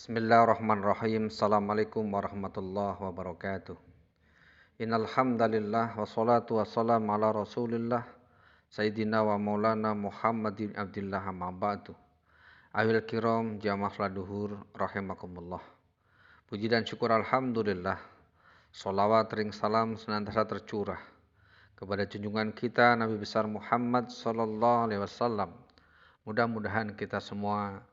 Bismillahirrahmanirrahim. Assalamualaikum warahmatullahi wabarakatuh. Innal hamdalillah wassalatu wassalamu ala Rasulillah Sayyidina wa Maulana Muhammadin Abdillah amma ba'du. Awil kiram jamaah laduhur rahimakumullah. Puji dan syukur alhamdulillah. Sholawat ring salam senantiasa tercurah kepada junjungan kita Nabi besar Muhammad sallallahu alaihi wasallam. Mudah-mudahan kita semua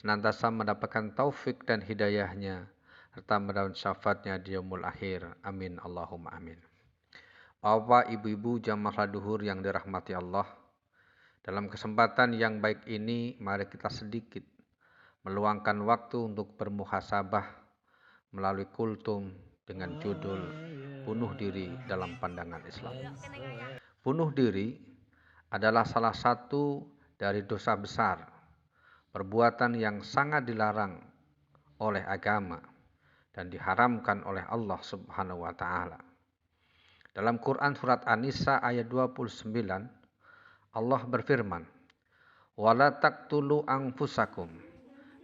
senantiasa mendapatkan taufik dan hidayahnya serta mendapat syafaatnya di yaumul akhir. Amin Allahumma amin. Bapak, ibu-ibu, jamaah laduhur yang dirahmati Allah, dalam kesempatan yang baik ini mari kita sedikit meluangkan waktu untuk bermuhasabah melalui kultum dengan judul Bunuh Diri dalam Pandangan Islam. Bunuh diri adalah salah satu dari dosa besar, perbuatan yang sangat dilarang oleh agama dan diharamkan oleh Allah Subhanahu wa taala. Dalam Quran surat An-Nisa ayat 29, Allah berfirman, "Wala taqtulu anfusakum,"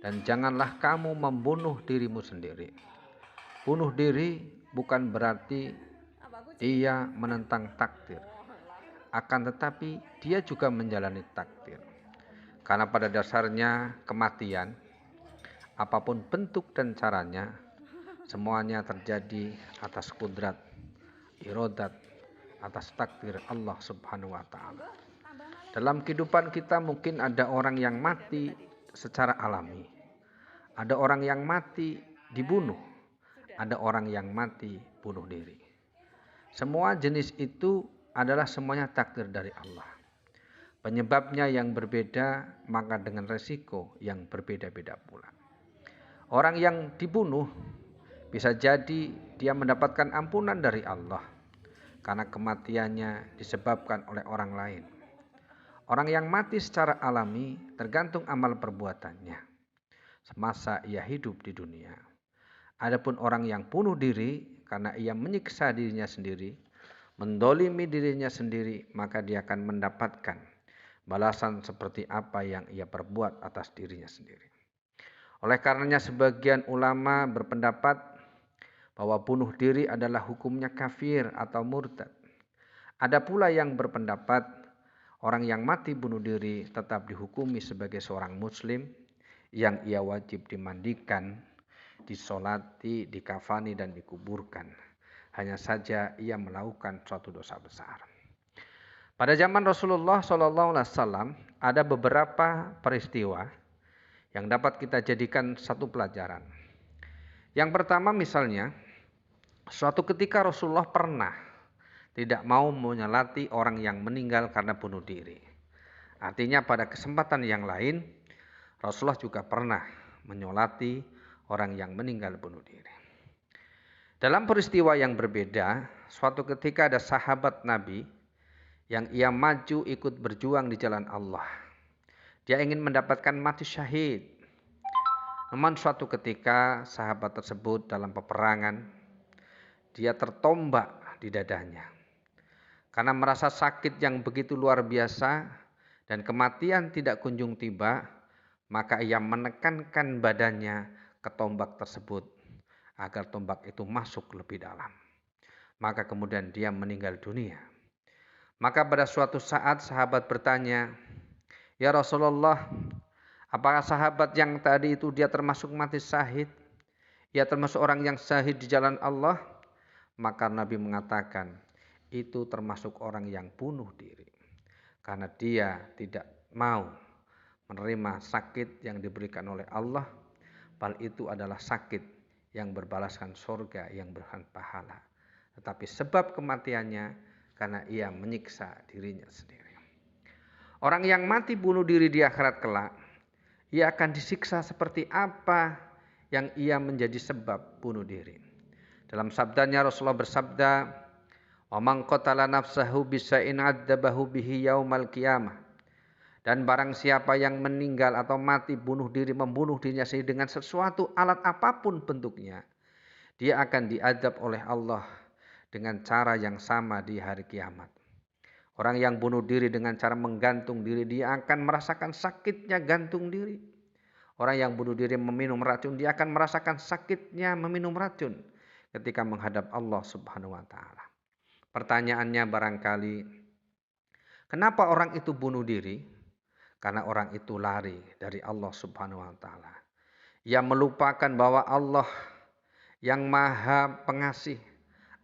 dan janganlah kamu membunuh dirimu sendiri. Bunuh diri bukan berarti dia menentang takdir, akan tetapi dia juga menjalani takdir. Karena pada dasarnya kematian, apapun bentuk dan caranya, semuanya terjadi atas kudrat, irodat, atas takdir Allah Subhanahu wa taala. Dalam kehidupan kita mungkin ada orang yang mati secara alami. Ada orang yang mati dibunuh. Ada orang yang mati bunuh diri. Semua jenis itu adalah semuanya takdir dari Allah. Penyebabnya yang berbeda, maka dengan resiko yang berbeda-beda pula. Orang yang dibunuh bisa jadi dia mendapatkan ampunan dari Allah karena kematiannya disebabkan oleh orang lain. Orang yang mati secara alami tergantung amal perbuatannya semasa ia hidup di dunia. Adapun orang yang bunuh diri karena ia menyiksa dirinya sendiri, mendolimi dirinya sendiri, maka dia akan mendapatkan balasan seperti apa yang ia perbuat atas dirinya sendiri. Oleh karenanya sebagian ulama berpendapat bahwa bunuh diri adalah hukumnya kafir atau murtad. Ada pula yang berpendapat orang yang mati bunuh diri tetap dihukumi sebagai seorang muslim yang ia wajib dimandikan, disolati, dikafani dan dikuburkan. Hanya saja ia melakukan suatu dosa besar. Pada zaman Rasulullah SAW ada beberapa peristiwa yang dapat kita jadikan satu pelajaran. Yang pertama misalnya, suatu ketika Rasulullah pernah tidak mau menyolati orang yang meninggal karena bunuh diri. Artinya pada kesempatan yang lain, Rasulullah juga pernah menyolati orang yang meninggal bunuh diri. Dalam peristiwa yang berbeda, suatu ketika ada sahabat Nabi yang ia maju ikut berjuang di jalan Allah. Dia ingin mendapatkan mati syahid. Namun suatu ketika sahabat tersebut dalam peperangan, dia tertombak di dadanya. Karena merasa sakit yang begitu luar biasa dan kematian tidak kunjung tiba, maka ia menekankan badannya ke tombak tersebut agar tombak itu masuk lebih dalam. Maka kemudian dia meninggal dunia. Maka pada suatu saat sahabat bertanya, "Ya Rasulullah, apakah sahabat yang tadi itu dia termasuk mati syahid? Ia termasuk orang yang syahid di jalan Allah?" Maka Nabi mengatakan, itu termasuk orang yang bunuh diri. Karena dia tidak mau menerima sakit yang diberikan oleh Allah, padahal itu adalah sakit yang berbalaskan surga yang berhan pahala. Tetapi sebab kematiannya karena ia menyiksa dirinya sendiri. Orang yang mati bunuh diri di akhirat kelak, ia akan disiksa seperti apa yang ia menjadi sebab bunuh diri. Dalam sabdanya Rasulullah bersabda, "Wa man qatala nafsahu bisa'in 'adzabahu bihi yaumal qiyamah." Dan barang siapa yang meninggal atau mati bunuh diri, membunuh dirinya sendiri dengan sesuatu alat apapun bentuknya, dia akan diazab oleh Allah dengan cara yang sama di hari kiamat. Orang yang bunuh diri dengan cara menggantung diri, dia akan merasakan sakitnya gantung diri. Orang yang bunuh diri meminum racun, dia akan merasakan sakitnya meminum racun ketika menghadap Allah Subhanahu wa taala. Pertanyaannya barangkali, kenapa orang itu bunuh diri? Karena orang itu lari dari Allah Subhanahu wa taala. Ia melupakan bahwa Allah yang Maha Pengasih,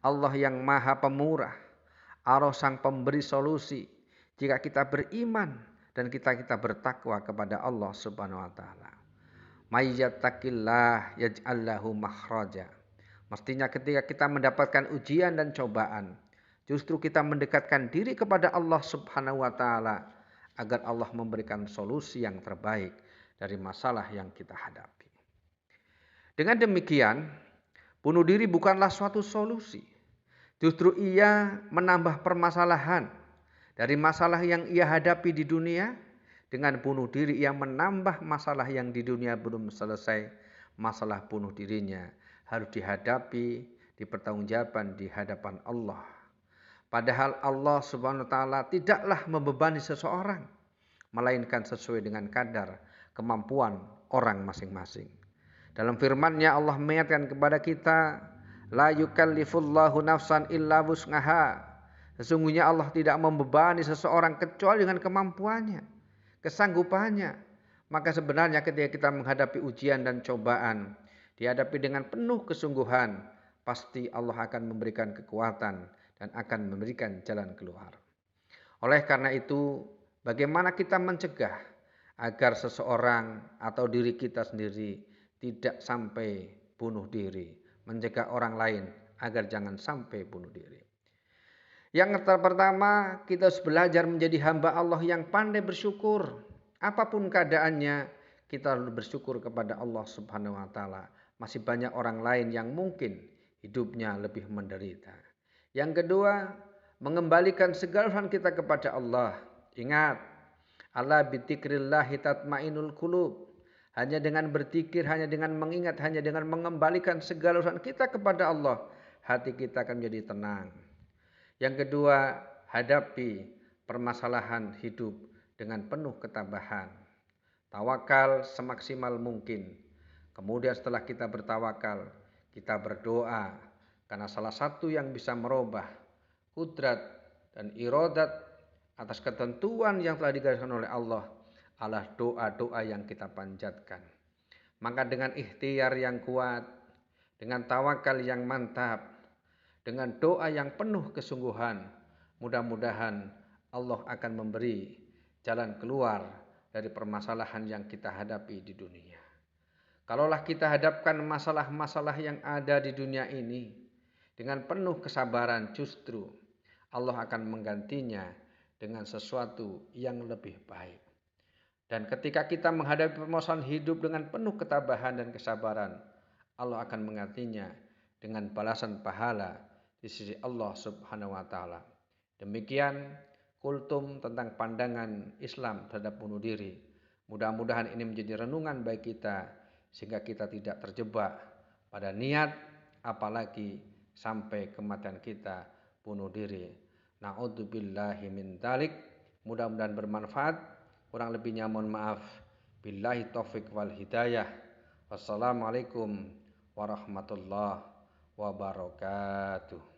Allah yang Maha Pemurah, Allah sang pemberi solusi. Jika kita beriman dan kita bertakwa kepada Allah Subhanahu wa taala. May yattaqillah yaj'al lahu makhraja. Mestinya ketika kita mendapatkan ujian dan cobaan, justru kita mendekatkan diri kepada Allah Subhanahu wa taala agar Allah memberikan solusi yang terbaik dari masalah yang kita hadapi. Dengan demikian, bunuh diri bukanlah suatu solusi. Justru ia menambah permasalahan dari masalah yang ia hadapi di dunia. Dengan bunuh diri ia menambah masalah yang di dunia belum selesai. Masalah bunuh dirinya harus dihadapi, dipertanggungjawabkan di hadapan Allah. Padahal Allah Subhanahu wa taala tidaklah membebani seseorang, melainkan sesuai dengan kadar kemampuan orang masing-masing. Dalam firman-Nya Allah mengingatkan kepada kita, la yukallifullahu nafsan illa wus'aha. Sesungguhnya Allah tidak membebani seseorang kecuali dengan kemampuannya, kesanggupannya. Maka sebenarnya ketika kita menghadapi ujian dan cobaan, dihadapi dengan penuh kesungguhan, pasti Allah akan memberikan kekuatan dan akan memberikan jalan keluar. Oleh karena itu, bagaimana kita mencegah agar seseorang atau diri kita sendiri tidak sampai bunuh diri, mencegah orang lain agar jangan sampai bunuh diri. Yang pertama, kita harus belajar menjadi hamba Allah yang pandai bersyukur. Apapun keadaannya, kita harus bersyukur kepada Allah Subhanahu wa taala. Masih banyak orang lain yang mungkin hidupnya lebih menderita. Yang kedua, mengembalikan segala hal kita kepada Allah. Ingat, ala bidzikrillahi tatmainul qulub. Hanya dengan berzikir, hanya dengan mengingat, hanya dengan mengembalikan segala urusan kita kepada Allah, hati kita akan menjadi tenang. Yang kedua, hadapi permasalahan hidup dengan penuh ketabahan. Tawakal semaksimal mungkin. Kemudian setelah kita bertawakal, kita berdoa. Karena salah satu yang bisa merubah kudrat dan iradat atas ketentuan yang telah digariskan oleh Allah adalah doa-doa yang kita panjatkan. Maka dengan ikhtiar yang kuat, dengan tawakal yang mantap, dengan doa yang penuh kesungguhan, mudah-mudahan Allah akan memberi jalan keluar dari permasalahan yang kita hadapi di dunia. Kalaulah kita hadapkan masalah-masalah yang ada di dunia ini dengan penuh kesabaran, justru Allah akan menggantinya dengan sesuatu yang lebih baik. Dan ketika kita menghadapi permasalahan hidup dengan penuh ketabahan dan kesabaran, Allah akan menggantinya dengan balasan pahala di sisi Allah Subhanahu wa taala. Demikian kultum tentang pandangan Islam terhadap bunuh diri. Mudah-mudahan ini menjadi renungan bagi kita sehingga kita tidak terjebak pada niat apalagi sampai kematian kita bunuh diri. Na'udzubillahi min dzalik. Mudah-mudahan bermanfaat. Kurang lebihnya mohon maaf. Billahi taufik wal hidayah. Wassalamualaikum warahmatullahi wabarakatuh.